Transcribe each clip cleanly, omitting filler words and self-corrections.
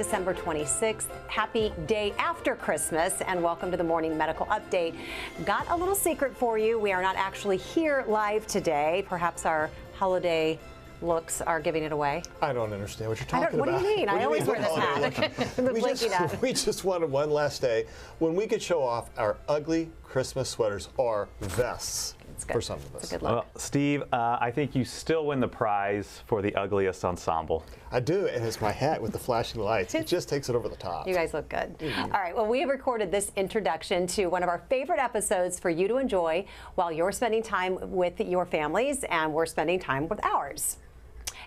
December 26th. Happy day after Christmas, and welcome to the Morning Medical Update. Got a little secret for you. We are not actually here live today. Perhaps our holiday looks are giving it away. I don't understand what you're talking about. What do you mean? I always wear this hat. We just wanted one last day when we could show off our ugly Christmas sweaters or vests. For some of us. It's a good look. Well, Steve, I think you still win the prize for the ugliest ensemble. I do, and it's my hat with the flashing lights. It just takes it over the top. You guys look good. All right, well, we have recorded this introduction to one of our favorite episodes for you to enjoy while you're spending time with your families and we're spending time with ours.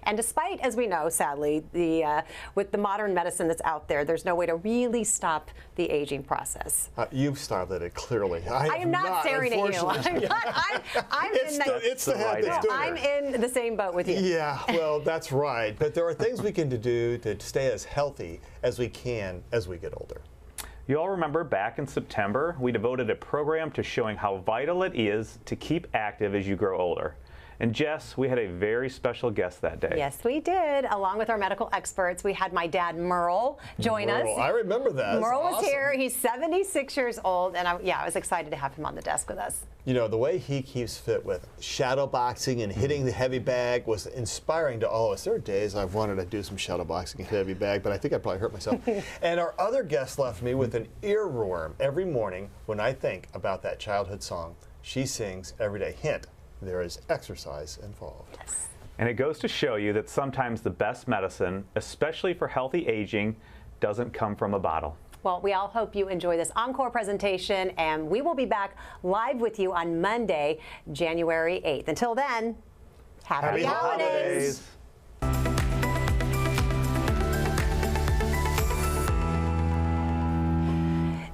And despite, as we know, sadly, with the modern medicine that's out there, there's no way to really stop the aging process. You've started it clearly. I am not staring at you. It's the hat that's doing it. I'm in the same boat with you. Yeah, well, that's right. But there are things we can do to stay as healthy as we can as we get older. You all remember back in September, we devoted a program to showing how vital it is to keep active as you grow older. And Jess, we had a very special guest that day. Yes, we did. Along with our medical experts, we had my dad, Merle, join us. I remember that. Merle was here. He's 76 years old, and I was excited to have him on the desk with us. You know, the way he keeps fit with shadow boxing and hitting the heavy bag was inspiring to all of us. There are days I've wanted to do some shadow boxing and heavy bag, but I think I'd probably hurt myself. And our other guest left me with an earworm every morning when I think about that childhood song she sings every day. Hint. There is exercise involved. Yes. And it goes to show you that sometimes the best medicine, especially for healthy aging, doesn't come from a bottle. Well, we all hope you enjoy this Encore presentation, and we will be back live with you on Monday, January 8th. Until then, happy holidays.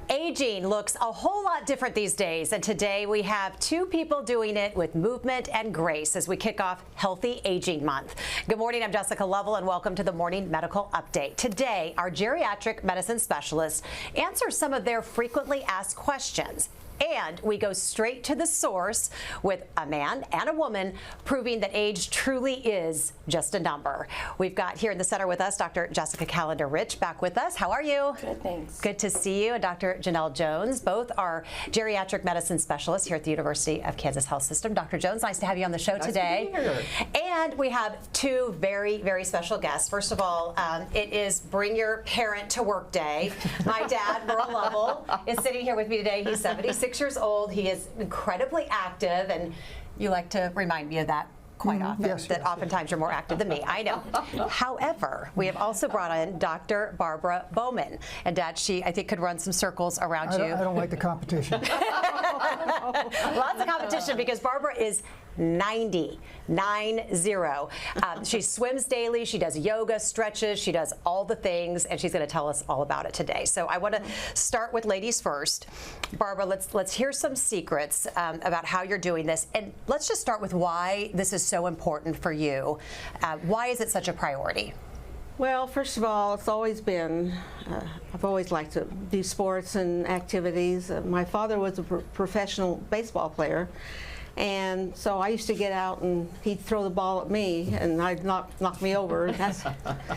Aging looks a whole lot different these days, and today we have two people doing it with movement and grace as we kick off Healthy Aging Month. Good morning, I'm Jessica Lovell, and welcome to the Morning Medical Update. Today, our geriatric medicine specialists answer some of their frequently asked questions. And we go straight to the source with a man and a woman proving that age truly is just a number. We've got here in the center with us Dr. Jessica Callender-Rich back with us. How are you? Good, thanks. Good to see you. And Dr. Janelle Jones, both are geriatric medicine specialists here at the University of Kansas Health System. Dr. Jones, nice to have you on the show today. To be here. And we have two very, very special guests. First of all, it is Bring Your Parent to Work Day. My dad, Merle Lovell, is sitting here with me today. He's 76 years old. He is incredibly active, and you like to remind me of that quite often, oftentimes you're more active than me. I know. However, we have also brought in Dr. Barbara Bowman. And Dad, she, I think, could run some circles around you. I don't like the competition. Lots of competition because Barbara is 90. She swims daily, she does yoga, stretches, she does all the things, and she's going to tell us all about it today. So I want to start with ladies first. Barbara, let's hear some secrets about how you're doing this, and let's just start with why this is so important for you. Why is it such a priority? Well, first of all, it's always been, I've always liked to do sports and activities. My father was a professional baseball player. And so I used to get out and he'd throw the ball at me and I'd knock me over.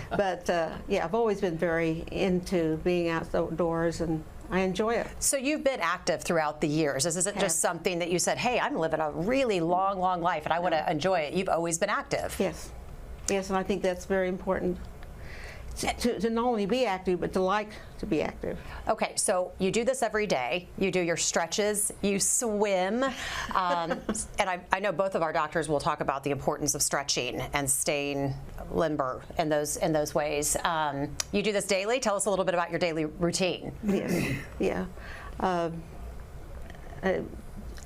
But yeah, I've always been very into being outdoors and I enjoy it. So you've been active throughout the years. This isn't just something that you said, hey, I'm living a really long, long life and I want to enjoy it. You've always been active. Yes. Yes, and I think that's very important. To not only be active, but to like to be active. Okay, so you do this every day. You do your stretches, you swim, and I know both of our doctors will talk about the importance of stretching and staying limber in those ways. You do this daily. Tell us a little bit about your daily routine. Yes, yeah.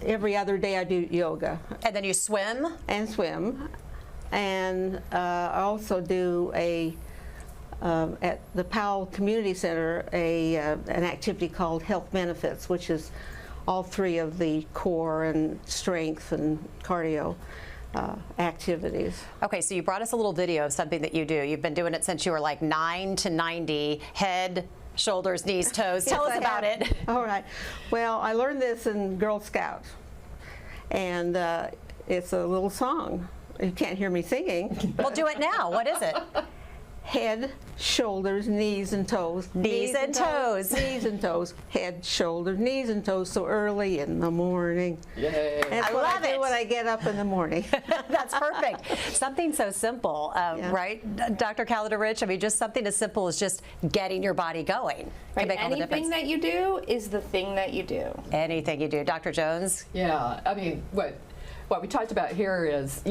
Every other day I do yoga. And then you swim? And swim. And I also do at the Powell Community Center, an activity called Health Benefits, which is all three of the core and strength and cardio activities. Okay, so you brought us a little video of something that you do. You've been doing it since you were like 9 to 90, head, shoulders, knees, toes. Tell us about it. All right. Well, I learned this in Girl Scouts, and it's a little song. You can't hear me singing. Well, do it now. What is it? head, shoulders, knees, and toes. Knees and toes. Knees and toes. Head, shoulders, knees, and toes. So early in the morning. Yay. That's I what love I do it. when I get up in the morning. That's perfect. Something so simple, Yeah. right, Dr. Calder-Rich? I mean, just something as simple as just getting your body going can Right. make all the difference. Anything that you do is the thing that you do. Anything you do. Dr. Jones? Yeah, I mean, what we talked about here is,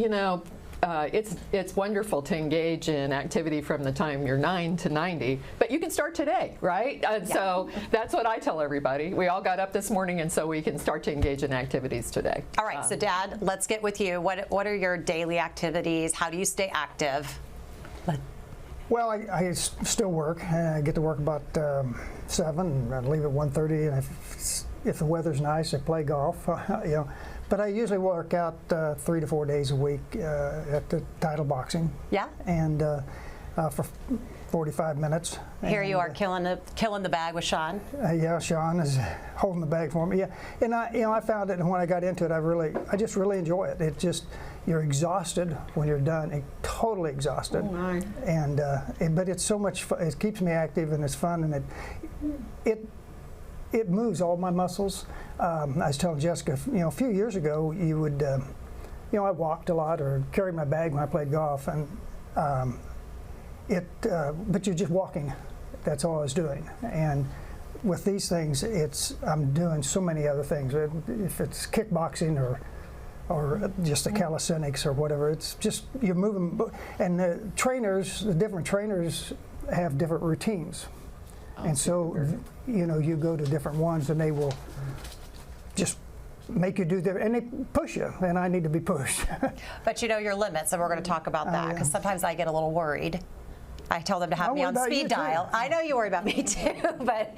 it's wonderful to engage in activity from the time you're 9 to 90, but you can start today, right? And so that's what I tell everybody. We all got up this morning, and so we can start to engage in activities today. All right, so Dad, let's get with you. What are your daily activities? How do you stay active? Well, I still work. I get to work about 7, and I leave at 1:30. And if the weather's nice, I play golf. But I usually work out 3 to 4 days a week at the title boxing. Yeah. And for 45 minutes. Here you are killing the bag with Sean. Yeah, Sean is holding the bag for me. Yeah, and I found it, and when I got into it, I just really enjoy it. It just, you're exhausted when you're done, totally exhausted. Oh my. And but it's so much fun. It keeps me active, and it's fun, and it moves all my muscles. I was telling Jessica, a few years ago, you would, I walked a lot or carried my bag when I played golf, and but you're just walking. That's all I was doing. And with these things, I'm doing so many other things. If it's kickboxing or just the calisthenics or whatever, it's just you're moving. And the different trainers have different routines. And so, you go to different ones, and they will just make you do and they push you, and I need to be pushed. But you know your limits, and we're going to talk about that, because sometimes I get a little worried. I tell them to have me on speed dial. I know you worry about me too, but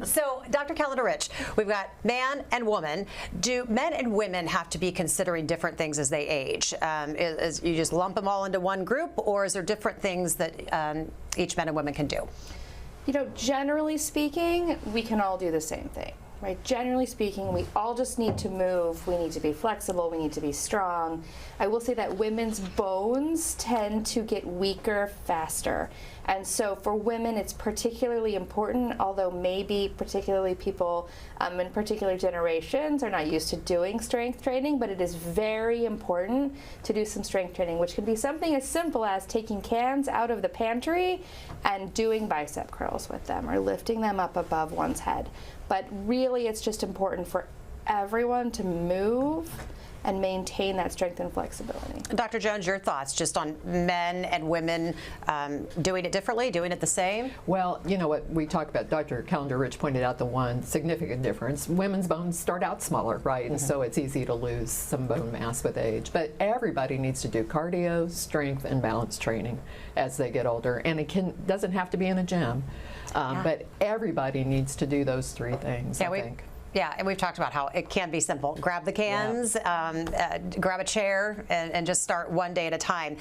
so Dr. Calder-Rich, we've got man and woman. Do men and women have to be considering different things as they age? Is you just lump them all into one group, or is there different things that each men and women can do? Generally speaking, we can all do the same thing, right? Generally speaking, we all just need to move. We need to be flexible. We need to be strong. I will say that women's bones tend to get weaker faster. And so for women, it's particularly important, although maybe particularly people in particular generations are not used to doing strength training, but it is very important to do some strength training, which can be something as simple as taking cans out of the pantry and doing bicep curls with them or lifting them up above one's head. But really, it's just important for everyone to move and maintain that strength and flexibility. Dr. Jones, your thoughts just on men and women doing it differently, doing it the same? Well, what we talked about, Dr. Calder-Rich pointed out the one significant difference. Women's bones start out smaller, right? And so it's easy to lose some bone mass with age. But everybody needs to do cardio, strength, and balance training as they get older. And it doesn't have to be in a gym, but everybody needs to do those 3 things, I think. Yeah, and we've talked about how it can be simple. Grab the cans, grab a chair, and just start one day at a time.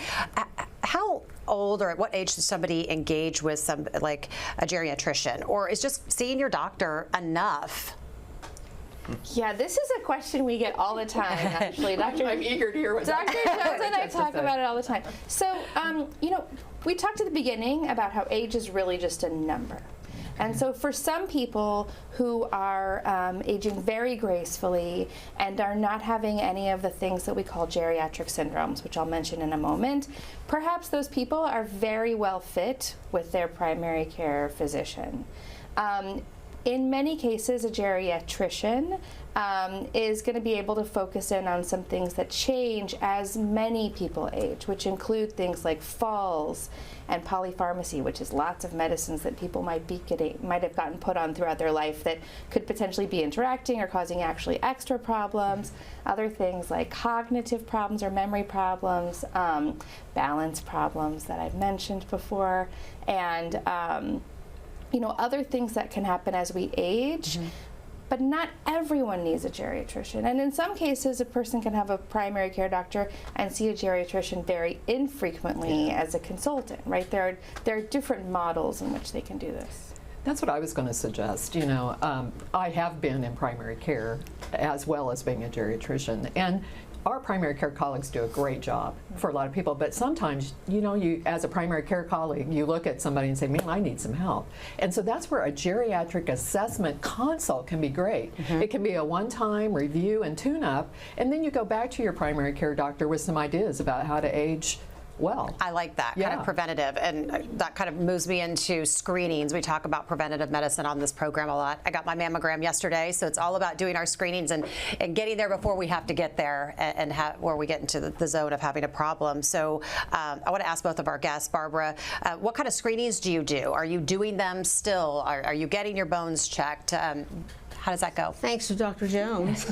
How old or at what age should somebody engage with like a geriatrician? Or is just seeing your doctor enough? Yeah, this is a question we get all the time, actually. I'm eager to hear what Dr. Jones and I talk about it all the time. So, we talked at the beginning about how age is really just a number. And so for some people who are aging very gracefully and are not having any of the things that we call geriatric syndromes, which I'll mention in a moment, perhaps those people are very well fit with their primary care physician. In many cases, a geriatrician is going to be able to focus in on some things that change as many people age, which include things like falls and polypharmacy, which is lots of medicines that people might have gotten put on throughout their life that could potentially be interacting or causing actually extra problems. Other things like cognitive problems or memory problems, balance problems that I've mentioned before, and other things that can happen as we age. But not everyone needs a geriatrician. And in some cases, a person can have a primary care doctor and see a geriatrician very infrequently as a consultant, right? There are different models in which they can do this. That's what I was going to suggest. I have been in primary care as well as being a geriatrician. And our primary care colleagues do a great job for a lot of people, but sometimes, you as a primary care colleague, you look at somebody and say, man, I need some help. And so that's where a geriatric assessment consult can be great. It can be a one-time review and tune-up, and then you go back to your primary care doctor with some ideas about how to age well. I like that, kind of preventative, and that kind of moves me into screenings. We talk about preventative medicine on this program a lot. I got my mammogram yesterday, so it's all about doing our screenings and getting there before we have to get there and where we get into the zone of having a problem. So I want to ask both of our guests, Barbara, what kind of screenings do you do? Are you doing them still? Are you getting your bones checked? How does that go? Thanks to Dr. Jones.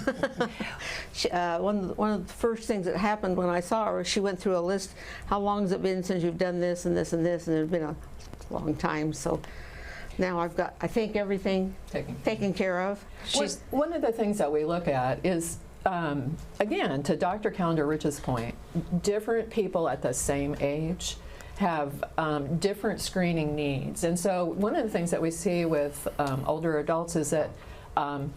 One of the first things that happened when I saw her, she went through a list, how long has it been since you've done this and this and this, and it's been a long time. So now I've got, I think, everything taken care of. One of the things that we look at is, again, to Dr. Calendar-Rich's point, different people at the same age have different screening needs. And so one of the things that we see with older adults is that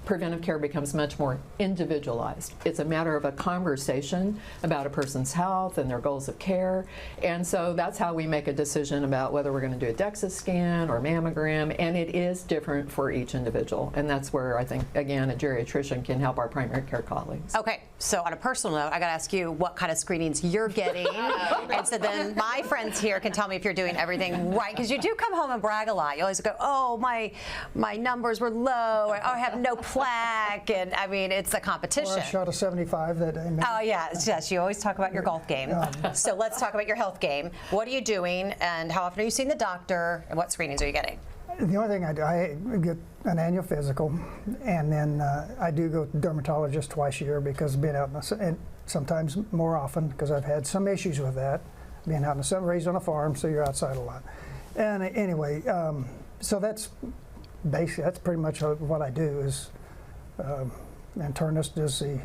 preventive care becomes much more individualized. It's a matter of a conversation about a person's health and their goals of care. And so that's how we make a decision about whether we're going to do a DEXA scan or mammogram, and it is different for each individual. And that's where I think, again, a geriatrician can help our primary care colleagues. Okay, so on a personal note, I got to ask you what kind of screenings you're getting. And so then my friends here can tell me if you're doing everything right, because you do come home and brag a lot. You always go, oh, my numbers were low, or, oh, I have no plaque, and I mean, it's a competition. Well, I shot a 75 that day. Oh, yes, you always talk about your golf game. So let's talk about your health game. What are you doing, and how often are you seeing the doctor, and what screenings are you getting? The only thing I do, I get an annual physical, and then I do go to dermatologist twice a year because being out in the, and sometimes more often because I've had some issues with that, being out in the sun, raised on a farm, so you're outside a lot. And anyway, so that's basically, that's pretty much what I do is, internist does the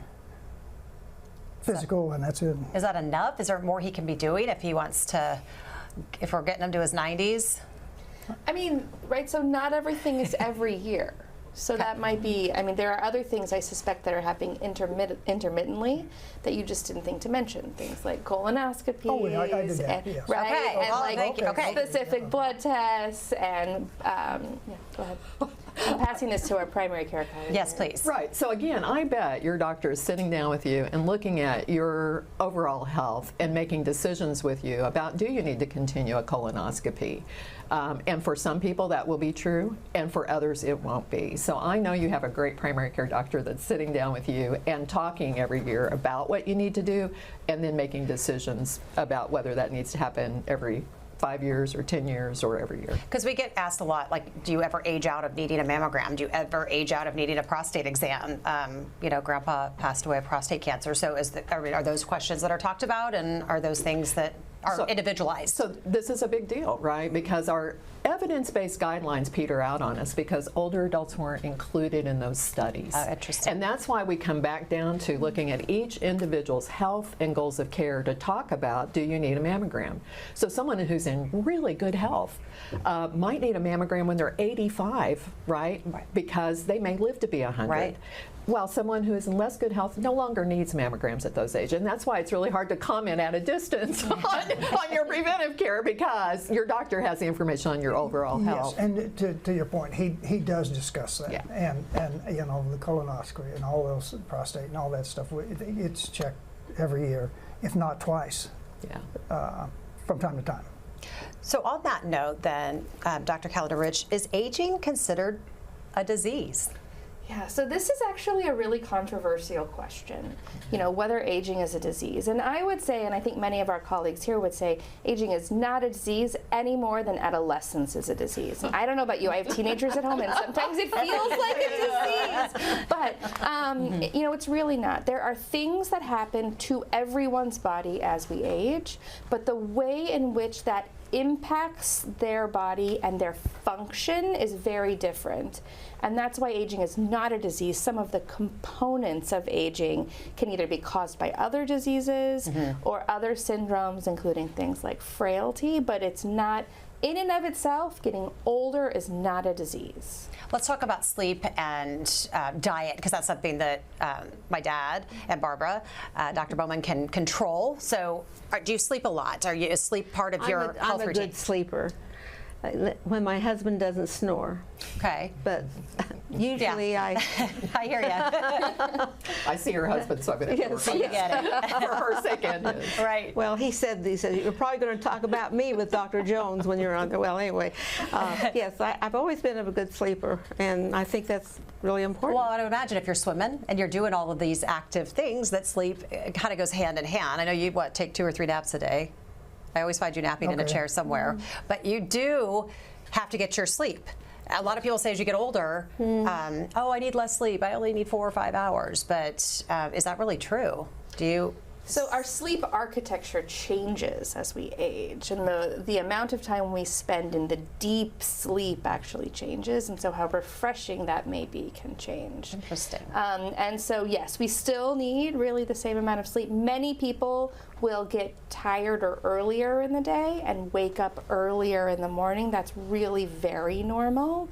physical, and that's it. Is that enough? Is there more he can be doing if he wants to, if we're getting him to his 90s? I mean, right, so not everything is every year. So that might be, I mean, there are other things I suspect that are happening intermittently that you just didn't think to mention. Things like colonoscopies, Oh, yeah, I did that, and, yes. right? Okay, And like okay. specific blood tests and, yeah, go ahead. I'm passing this to our primary care colleagues. Yes, please. Right. So again, I bet your doctor is sitting down with you and looking at your overall health and making decisions with you about, do you need to continue a colonoscopy? And for some people that will be true, and for others it won't be. So I know you have a great primary care doctor that's sitting down with you and talking every year about what you need to do, and then making decisions about whether that needs to happen every 5 years or 10 years or every year. Because we get asked a lot, like, do you ever age out of needing a mammogram? Do you ever age out of needing a prostate exam? You know, Grandpa passed away of prostate cancer. So are those questions that are talked about, and are those things that are individualized? So this is a big deal, right? Because our evidence-based guidelines peter out on us because older adults weren't included in those studies. Interesting. And that's why we come back down to looking at each individual's health and goals of care to talk about, do you need a mammogram? So someone who's in really good health might need a mammogram when they're 85, right? Because they may live to be 100. Right. While someone who is in less good health no longer needs mammograms at those ages. And that's why it's really hard to comment at a distance on your preventive care, because your doctor has the information on your overall health. Yes, and to your point, he does discuss that, Yeah. and you know, the colonoscopy and all those, prostate and all that stuff. It's checked every year, if not twice, from time to time. So on that note, then, Dr. Calendar-Rich, is aging considered a disease? Yeah, so this is actually a really controversial question, you know, whether aging is a disease. And I would say, and I think many of our colleagues here would say, aging is not a disease any more than adolescence is a disease. And I don't know about you, I have teenagers at home, and sometimes it feels like a disease. But, you know, it's really not. There are things that happen to everyone's body as we age, but the way in which that impacts their body and their function is very different. And that's why aging is not a disease. Some of the components of aging can either be caused by other diseases or other syndromes, including things like frailty, but it's not in and of itself, getting older is not a disease. Let's talk about sleep and diet, because that's something that my dad and Barbara, Dr. Bowman, can control. So do you sleep a lot? Is sleep part of your health routine? I'm a good sleeper. When my husband doesn't snore. Okay. But usually I hear you. I see your husband, so I'm going to Yes, You get it. for her sake and his. Right. Well, he said, you're probably going to talk about me with Dr. Jones when you're on there. Well, anyway, yes, I've always been a good sleeper, and I think that's really important. Well, I would imagine if you're swimming and you're doing all of these active things, that sleep kind of goes hand in hand. I know you, take 2 or 3 naps a day? I always find you napping in a chair somewhere. But you do have to get your sleep. A lot of people say as you get older, oh, I need less sleep. I only need 4 or 5 hours. But is that really true? Do you? So our sleep architecture changes as we age, and the amount of time we spend in the deep sleep actually changes, and so how refreshing that may be can change. Interesting. And so yes, we still need really the same amount of sleep. Many people will get tired earlier in the day and wake up earlier in the morning. That's really very normal.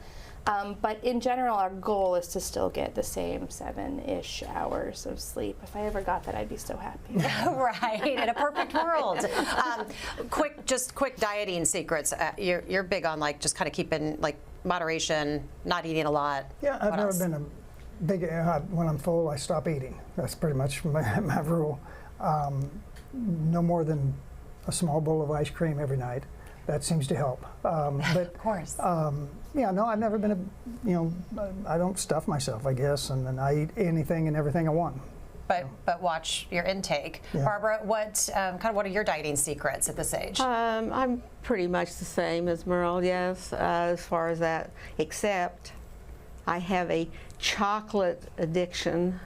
But in general, our goal is to still get the same 7-ish hours of sleep. If I ever got that, I'd be so happy. Right, in a perfect world. Quick dieting secrets. You're big on just kind of keeping moderation, not eating a lot. Yeah, I've never been a big, when I'm full, I stop eating. That's pretty much my rule. No more than a small bowl of ice cream every night. That seems to help. But Of course. yeah, no, I've never been I don't stuff myself, I guess, and then I eat anything and everything I want. But watch your intake. Yeah. Barbara, what are your dieting secrets at this age? I'm pretty much the same as Merle, yes, as far as that, except I have a chocolate addiction.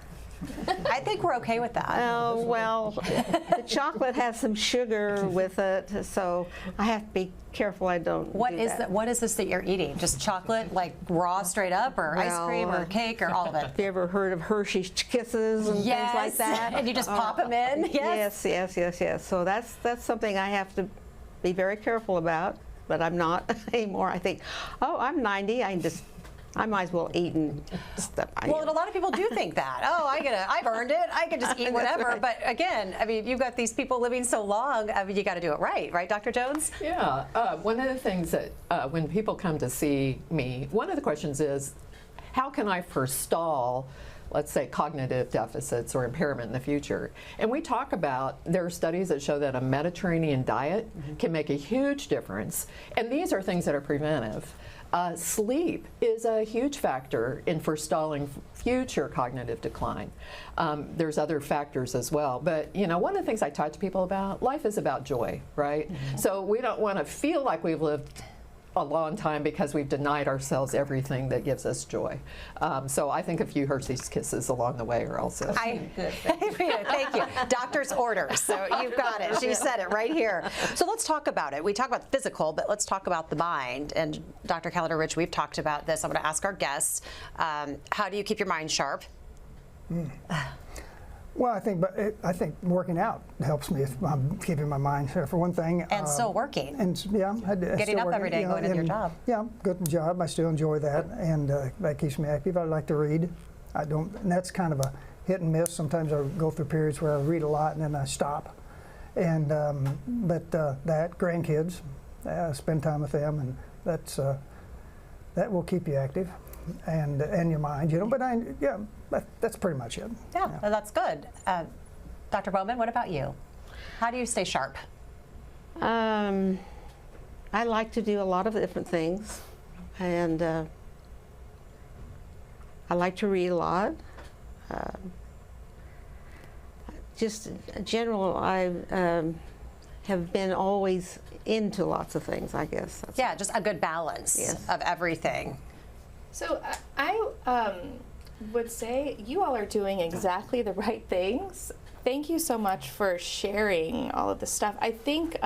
I think we're okay with that. Oh, well, the chocolate has some sugar with it, so I have to be careful I don't What do is that. what is this that you're eating? Just chocolate, raw, straight up, or ice cream, or cake, or all of it? Have you ever heard of Hershey's Kisses and Yes, things like that? and you just pop them in. Yes. Yes. So that's something I have to be very careful about, but I'm not anymore. I think, oh, I'm 90. I might as well eat and stuff. Well, and a lot of people do think that. Oh, I've earned it. I can just eat whatever. Right. But again, I mean, you've got these people living so long. I mean, you got to do it right, Dr. Jones? Yeah. One of the things that when people come to see me, one of the questions is, how can I forestall, let's say, cognitive deficits or impairment in the future? And we talk about, there are studies that show that a Mediterranean diet can make a huge difference. And these are things that are preventive. Sleep is a huge factor in forestalling future cognitive decline. There's other factors as well, but one of the things I talk to people about, life is about joy, right? So we don't want to feel like we've lived a long time because we've denied ourselves everything that gives us joy. So I think a few Hershey's Kisses along the way are also Thank you. Doctor's orders. So you've got it. She said it right here. So let's talk about it. We talk about the physical, but let's talk about the mind. And Dr. Calendar-Rich, we've talked about this. I'm going to ask our guests, how do you keep your mind sharp? Well, I think working out helps me if I'm keeping my mind sharp, for one thing. And still working. And yeah, Getting up every day, going to your job. Yeah, good job. I still enjoy that, and that keeps me active. I like to read. I don't, and that's kind of a hit and miss. Sometimes I go through periods where I read a lot and then I stop. And but that grandkids, spend time with them, and that will keep you active, and your mind. But that's pretty much it. Yeah, that's good. Dr. Bowman, what about you? How do you stay sharp? I like to do a lot of different things, and I like to read a lot. Just in general, I have been always into lots of things, I guess. Yeah, just a good balance of everything. So I would say you all are doing exactly the right things. Thank you so much for sharing all of this stuff. I think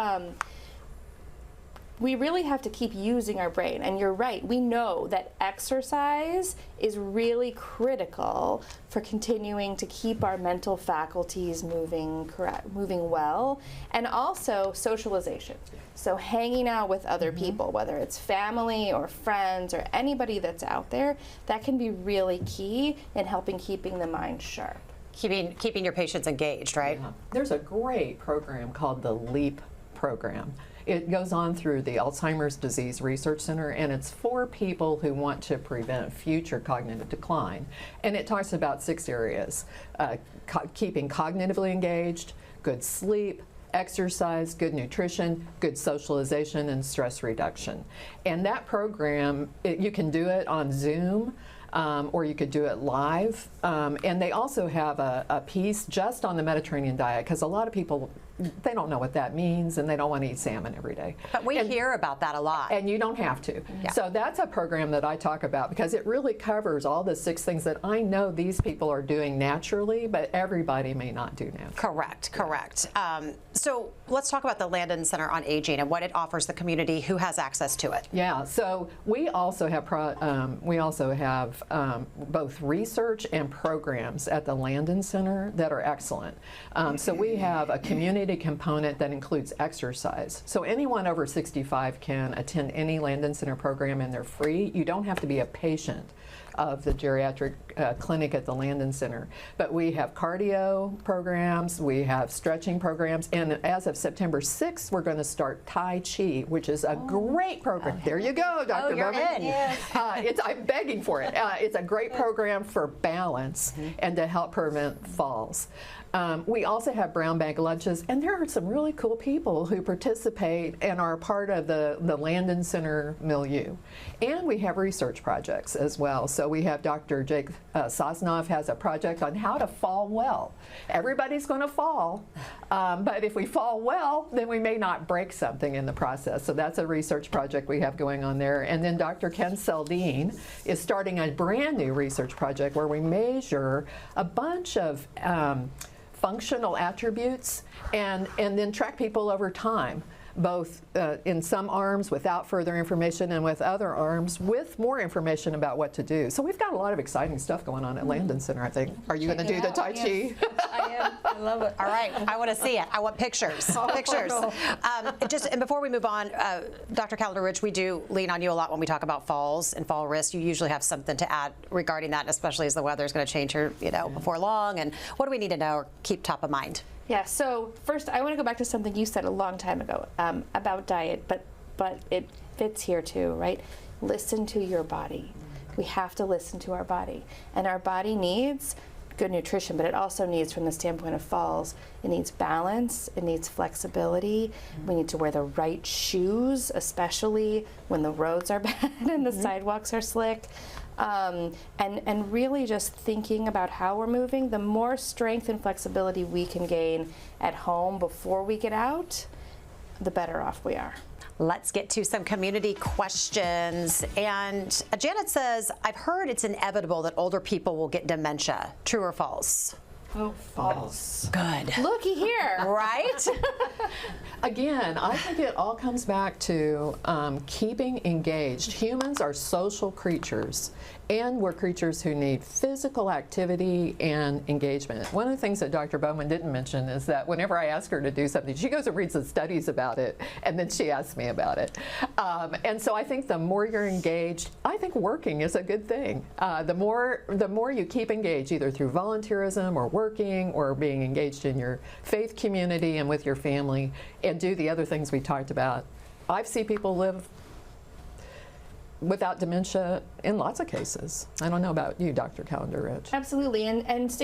we really have to keep using our brain. And you're right, we know that exercise is really critical for continuing to keep our mental faculties moving well, and also socialization. So hanging out with other people, whether it's family or friends or anybody that's out there, that can be really key in helping keeping the mind sharp. Keeping your patients engaged, right? Yeah. There's a great program called the LEAP program. It goes on through the Alzheimer's Disease Research Center, and it's for people who want to prevent future cognitive decline. And it talks about 6 areas: keeping cognitively engaged, good sleep, exercise, good nutrition, good socialization, and stress reduction. And that program, you can do it on Zoom, or you could do it live. And they also have a piece just on the Mediterranean diet, because a lot of people, they don't know what that means, and they don't want to eat salmon every day. But we hear about that a lot. And you don't have to. Yeah. So that's a program that I talk about, because it really covers all the 6 things that I know these people are doing naturally, but everybody may not do now. Correct, correct. So let's talk about the Landon Center on Aging and what it offers the community who has access to it. Yeah, so we also have both research and programs at the Landon Center that are excellent. So we have a community component that includes exercise. So anyone over 65 can attend any Landon Center program, and they're free. You don't have to be a patient of the geriatric clinic at the Landon Center. But we have cardio programs, we have stretching programs, and as of September 6th, we're going to start Tai Chi, which is a great program. There you go, Dr. Oh, you're Bowman. in. Yes. I'm begging for it. It's a great program for balance and to help prevent falls. We also have brown bag lunches, and there are some really cool people who participate and are part of the Landon Center milieu. And we have research projects as well. So we have Dr. Jake Sosnoff has a project on how to fall well. Everybody's going to fall, but if we fall well, then we may not break something in the process. So that's a research project we have going on there. And then Dr. Ken Seldine is starting a brand new research project where we measure a bunch of functional attributes and then track people over time, both in some arms without further information and with other arms with more information about what to do. So we've got a lot of exciting stuff going on at Landon Center, I think. Are you going to do the Tai Chi? Yes, I am. I love it. All right, I want to see it. I want pictures. Pictures. And before we move on, Dr. Calendar-Rich, we do lean on you a lot when we talk about falls and fall risk. You usually have something to add regarding that, especially as the weather is going to change here, before long. And what do we need to know or keep top of mind? Yeah, so first I want to go back to something you said a long time ago about diet, but it fits here too, right? Listen to your body. We have to listen to our body. And our body needs good nutrition, but it also needs, from the standpoint of falls, it needs balance, it needs flexibility. We need to wear the right shoes, especially when the roads are bad and the sidewalks are slick. And really just thinking about how we're moving. The more strength and flexibility we can gain at home before we get out, the better off we are. Let's get to some community questions. And Janet says, I've heard it's inevitable that older people will get dementia. True or false? Oh, false. Good. Looky here. Right? Again, I think it all comes back to keeping engaged. Humans are social creatures, and we're creatures who need physical activity and engagement. One of the things that Dr. Bowman didn't mention is that whenever I ask her to do something, she goes and reads the studies about it, and then she asks me about it. And so I think the more you're engaged, I think working is a good thing. The more you keep engaged, either through volunteerism or working or being engaged in your faith community and with your family, and do the other things we talked about. I've seen people live without dementia in lots of cases. I don't know about you, Dr. Calendar-Rich. Absolutely, and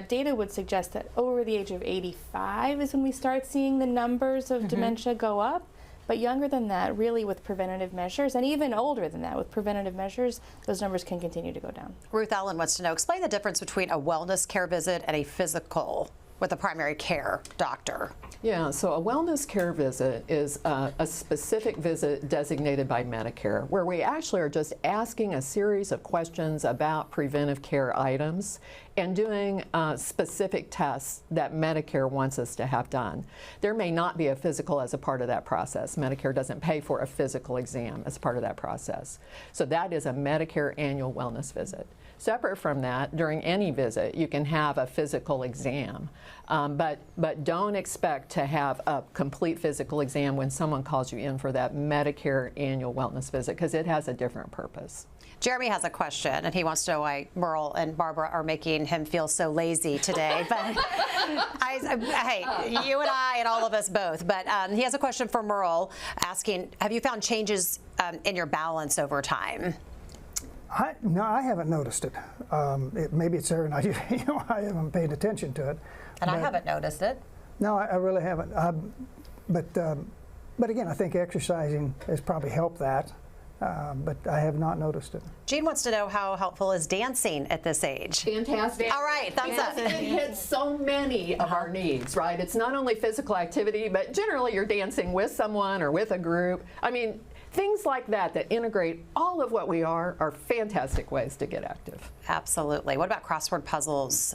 data would suggest that over the age of 85 is when we start seeing the numbers of dementia go up. But younger than that, really with preventative measures, and even older than that with preventative measures, those numbers can continue to go down. Ruth Ellen wants to know, explain the difference between a wellness care visit and a physical. with a primary care doctor? Yeah, so a wellness care visit is a specific visit designated by Medicare, where we actually are just asking a series of questions about preventive care items and doing specific tests that Medicare wants us to have done. There may not be a physical as a part of that process. Medicare doesn't pay for a physical exam as part of that process. So that is a Medicare annual wellness visit. Separate from that, during any visit, you can have a physical exam, but don't expect to have a complete physical exam when someone calls you in for that Medicare annual wellness visit, because it has a different purpose. Jeremy has a question, and he wants to know why Merle and Barbara are making him feel so lazy today. But hey, you and I and all of us both. But he has a question for Merle, asking, have you found changes in your balance over time? No, I haven't noticed it. Maybe it's there, and I haven't paid attention to it. And I haven't noticed it. No, I really haven't. But again, I think exercising has probably helped that. But I have not noticed it. Jean wants to know how helpful is dancing at this age? Fantastic. All right, thumbs up. It hits so many of our needs, right? It's not only physical activity, but generally you're dancing with someone or with a group. I mean, things like that integrate all of what we are fantastic ways to get active. Absolutely. What about crossword puzzles?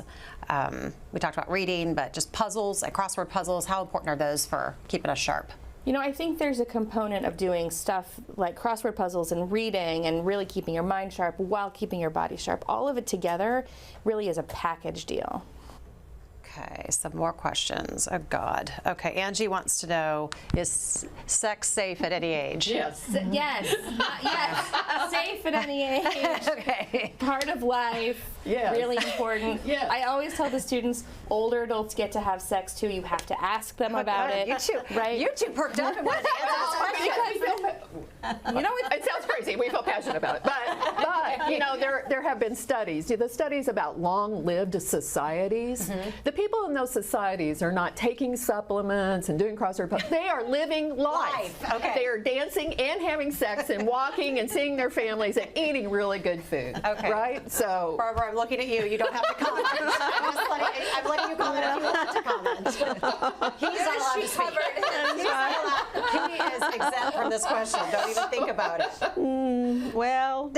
We talked about reading, but just puzzles, like crossword puzzles, how important are those for keeping us sharp? You know, I think there's a component of doing stuff like crossword puzzles and reading and really keeping your mind sharp while keeping your body sharp. All of it together really is a package deal. Okay, some more questions. Oh, God. Okay, Angie wants to know, is sex safe at any age? Yes. Yes. Yes. Safe at any age. Okay. Part of life. Yes. Really important. Yes. I always tell the students, older adults get to have sex too. You have to ask them about it. You two, right? You two perked up and wanted to answer this question. You know, it sounds crazy. We feel passionate about it, but you know, there have been studies. The studies about long-lived societies. The people in those societies are not taking supplements and doing crossword puzzles. They are living life. Okay. They are dancing and having sex and walking and seeing their families and eating really good food. Okay. Right? So, Barbara, I'm looking at you. You don't have to comment. I'm letting you comment if you want to comment. He's not allowed to speak. He is exempt from this question. Don't even think about it. Well,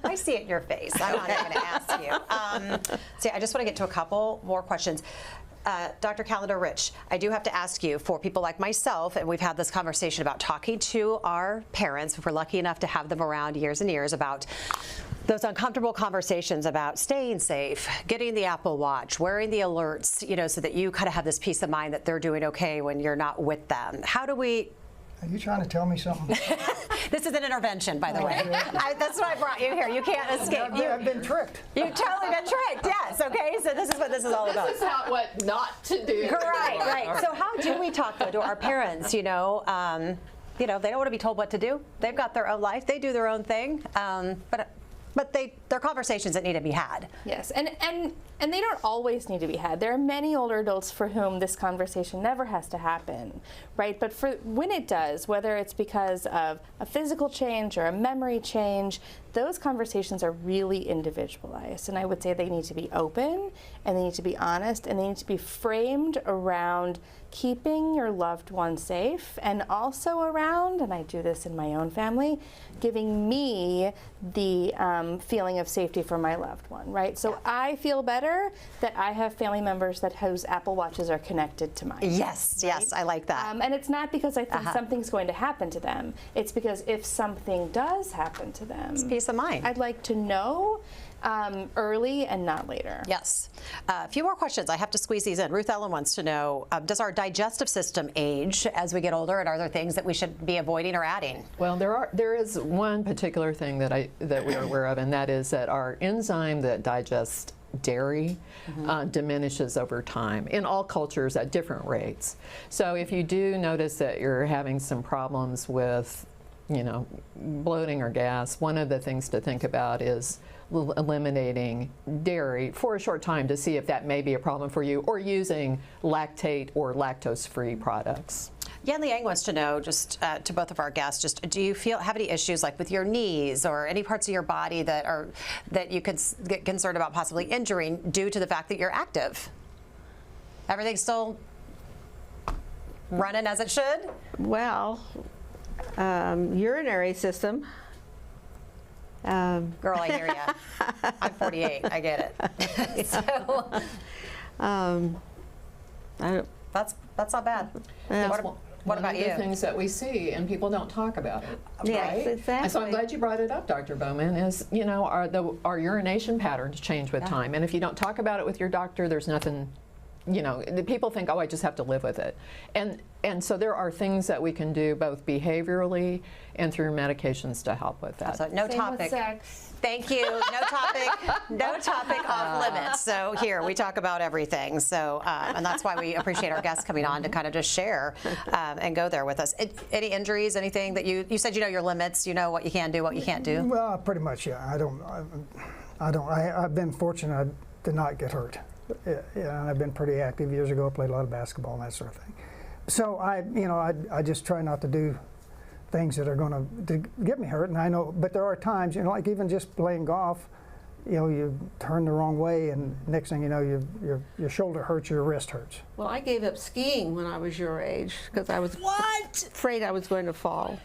I see it in your face. I'm not even going to ask you. See, I just want to get to a couple more questions. Dr. Calendar Rich, I do have to ask you, for people like myself, and we've had this conversation about talking to our parents, if we're lucky enough to have them around years and years, about those uncomfortable conversations about staying safe, getting the Apple Watch, wearing the alerts, you know, so that you kind of have this peace of mind that they're doing okay when you're not with them. How do we... Are you trying to tell me something? This is an intervention, by the way. That's why I brought you here. You can't escape. I've been tricked. You've totally been tricked, yes, okay? So this is what this is all about. this is what not to do. Right. So how do we talk, though, to our parents, you know? They don't want to be told what to do. They've got their own life. They do their own thing. But they're conversations that need to be had. Yes, and they don't always need to be had. There are many older adults for whom this conversation never has to happen, right? But for when it does, whether it's because of a physical change or a memory change, those conversations are really individualized. And I would say they need to be open, and they need to be honest, and they need to be framed around keeping your loved one safe, and also around, and I do this in my own family, giving me the feeling of safety for my loved one, right? So I feel better that I have family members whose Apple Watches are connected to mine. Yes, right? yes, I like that. And it's not because I think something's going to happen to them. It's because if something does happen to them, It's peace of mind. I'd like to know early and not later. Yes. A few more questions. I have to squeeze these in. Ruth Ellen wants to know, does our digestive system age as we get older, and are there things that we should be avoiding or adding? Well, there is one particular thing that we are aware of, and that is that our enzyme that digests dairy diminishes over time in all cultures at different rates. So if you do notice that you're having some problems with, bloating or gas, one of the things to think about is eliminating dairy for a short time to see if that may be a problem for you, or using lactate or lactose-free products. Yan Liang wants to know, just to both of our guests, just do you have any issues like with your knees or any parts of your body that you could get concerned about possibly injuring due to the fact that you're active? Everything's still running as it should? Well, urinary system. Girl, I hear ya. I'm 48. I get it. So that's not bad. What about One of you? the things that we see, and people don't talk about it. Yes, right? exactly. And so I'm glad you brought it up, Dr. Bowman, is, you know, our urination patterns change with time. And if you don't talk about it with your doctor, there's nothing, you know, the people think, oh, I just have to live with it. And so there are things that we can do both behaviorally and through medications to help with that. So no Same topic. with sex. Thank you. No topic off limits. So here we talk about everything. So and that's why we appreciate our guests coming on to kind of just share and go there with us. Any injuries? Anything that you said you know your limits? You know what you can do, what you can't do. Well, pretty much, yeah. I've been fortunate to not get hurt. Yeah, I've been pretty active years ago. Played a lot of basketball and that sort of thing. So I just try not to do things that are going to get me hurt. And I know, but there are times, you know, like even just playing golf, you know, you turn the wrong way, and next thing you know, your shoulder hurts, your wrist hurts. Well, I gave up skiing when I was your age because I was afraid I was going to fall.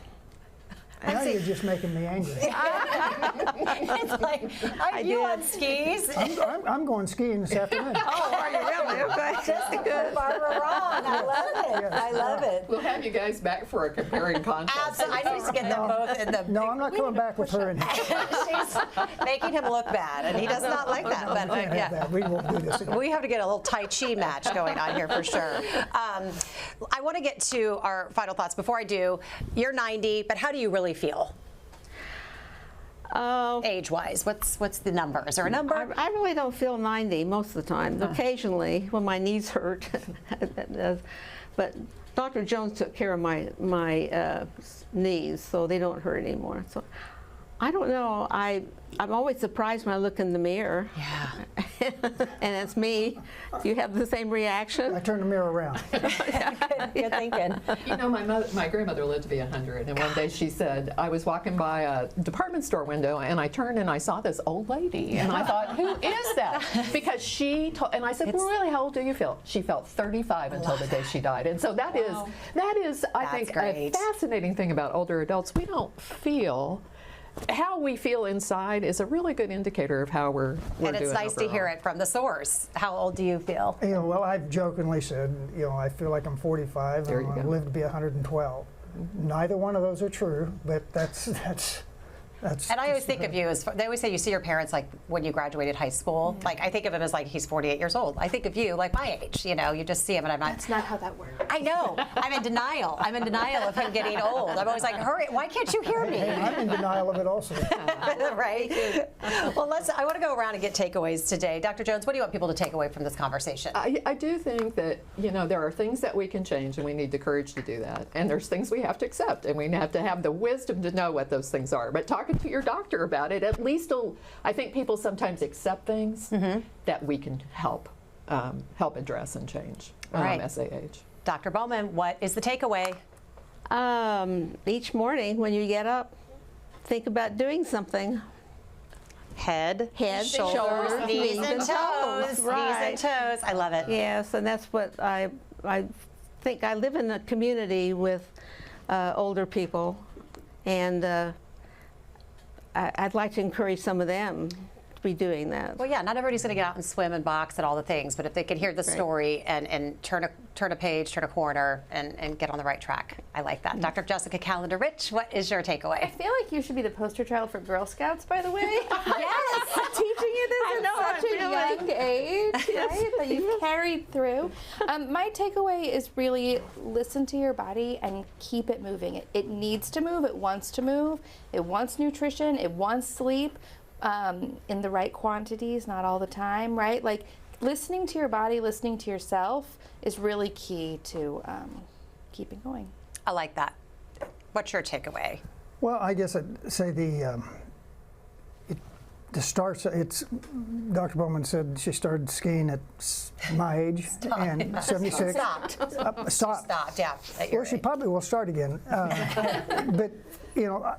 Now you're just making me angry. It's like, are you on skis? I'm going skiing this afternoon. Oh, are you really? Okay. Just to prove Barbara wrong. I love it. Yes. I love it. We'll have you guys back for a comparing contest. Absolutely. I need to get them both in the. No, I'm not coming back with her in here. She's making him look bad, and he does not like that. But We can't have that. We won't do this again. we have to get a little Tai Chi match going on here for sure. I want to get to our final thoughts. Before I do, you're 90, but how do you really feel? Age-wise, what's the number? Is there a number? I really don't feel 90 most of the time. Occasionally, when my knees hurt, but Dr. Jones took care of my knees, so they don't hurt anymore. So I don't know. I'm always surprised when I look in the mirror. Yeah. And it's me. Do you have the same reaction? I turn the mirror around. Good thinking. You know, my grandmother lived to be 100, and one day she said, I was walking by a department store window, and I turned and I saw this old lady, and I thought, who is that? Because she told, and I said, well, really, how old do you feel? She felt 35 until the day she died, and so that is, I think, a fascinating thing about older adults. We don't feel. How we feel inside is a really good indicator of how we're doing. And it's nice to hear it from the source. How old do you feel? You know, well, I've jokingly said, you know, I feel like I'm 45 There and you I go. live to be 112. Neither one of those are true, but that's. And I always think of you as, they always say you see your parents like when you graduated high school. Like I think of him as like he's 48 years old. I think of you like my age, you know, you just see him and I'm not. That's not how that works. I know. I'm in denial. I'm in denial of him getting old. I'm always like, hurry, why can't you hear me? Hey, I'm in denial of it also. Right? Well, I want to go around and get takeaways today. Dr. Jones, what do you want people to take away from this conversation? I do think that, you know, there are things that we can change, and we need the courage to do that. And there's things we have to accept, and we have to have the wisdom to know what those things are. But talking to your doctor about it, at least I think people sometimes accept things that we can help address and change as they age. Dr. Bowman, what is the takeaway? Each morning when you get up, think about doing something. Head, Shoulders, knees and toes. Right. Knees and toes. I love it. Yes, and that's what I think. I live in a community with older people, and I'd like to encourage some of them to be doing that. Well, yeah, not everybody's going to get out and swim and box and all the things, but if they can hear the story and turn a page, turn a corner, and get on the right track, I like that. Dr. Jessica Calendar-Rich, what is your takeaway? I feel like you should be the poster child for Girl Scouts, by the way. Yes! Teaching you this at such a young age, right? That you've carried through. My takeaway is really listen to your body and keep it moving. It needs to move. It wants to move. It wants nutrition. It wants sleep in the right quantities, not all the time, right? Like listening to your body, listening to yourself is really key to keeping going. I like that. What's your takeaway? Well, I guess I'd say it's Dr. Bowman said she started skiing at my age and 76. Stopped. Stopped. Stopped, yeah. Well, she probably will start again. But, you know,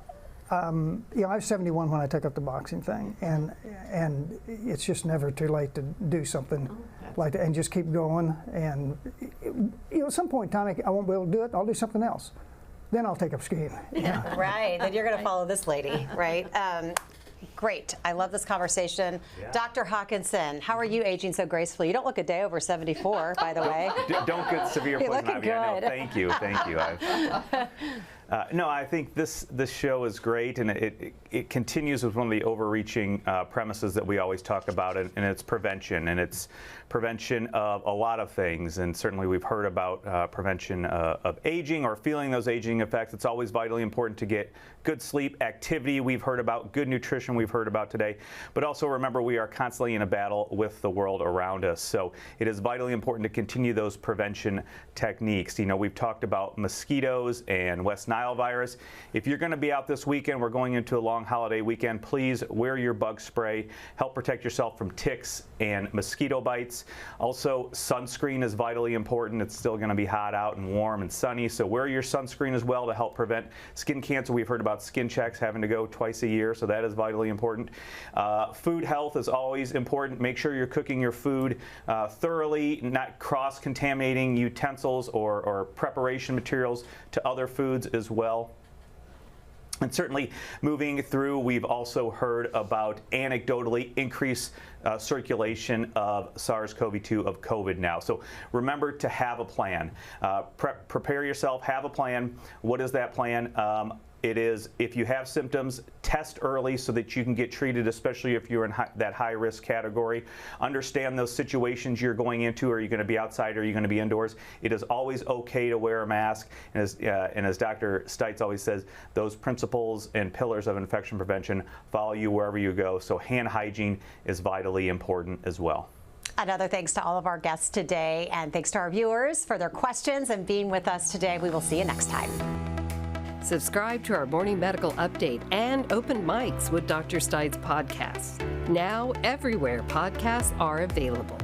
I was 71 when I took up the boxing thing, and it's just never too late to do something like that and just keep going. And at some point in time, I won't be able to do it. I'll do something else. Then I'll take up skiing. Right. Then you're going to follow this lady, right? Great. I love this conversation. Yeah. Dr. Hawkinson, how are you aging so gracefully? You don't look a day over 74, by the way. Don't get severe poison ivy. No, thank you. No, I think this show is great, and it continues with one of the overreaching premises that we always talk about, and it's prevention, and it's prevention of a lot of things. And certainly we've heard about prevention of aging or feeling those aging effects. It's always vitally important to get good sleep, activity we've heard about, good nutrition we've heard about today. But also remember, we are constantly in a battle with the world around us. So it is vitally important to continue those prevention techniques. We've talked about mosquitoes and West Nile virus. If you're going to be out this weekend, we're going into a long holiday weekend, please wear your bug spray. Help protect yourself from ticks and mosquito bites. Also, sunscreen is vitally important. It's still going to be hot out and warm and sunny, so wear your sunscreen as well to help prevent skin cancer. We've heard about skin checks having to go twice a year, so that is vitally important. Food health is always important. Make sure you're cooking your food thoroughly, not cross-contaminating utensils or preparation materials to other foods as well. And certainly moving through, we've also heard about anecdotally increased circulation of SARS-CoV-2 of COVID now. So remember to have a plan. Prepare yourself, have a plan. What is that plan? It is, if you have symptoms, test early so that you can get treated, especially if you're in that high-risk category. Understand those situations you're going into. Are you going to be outside or are you going to be indoors? It is always okay to wear a mask. And as Dr. Stites always says, those principles and pillars of infection prevention follow you wherever you go. So hand hygiene is vitally important as well. Another thanks to all of our guests today, and thanks to our viewers for their questions and being with us today. We will see you next time. Subscribe to our morning medical update and open mics with Dr. Stites podcasts. Now everywhere podcasts are available.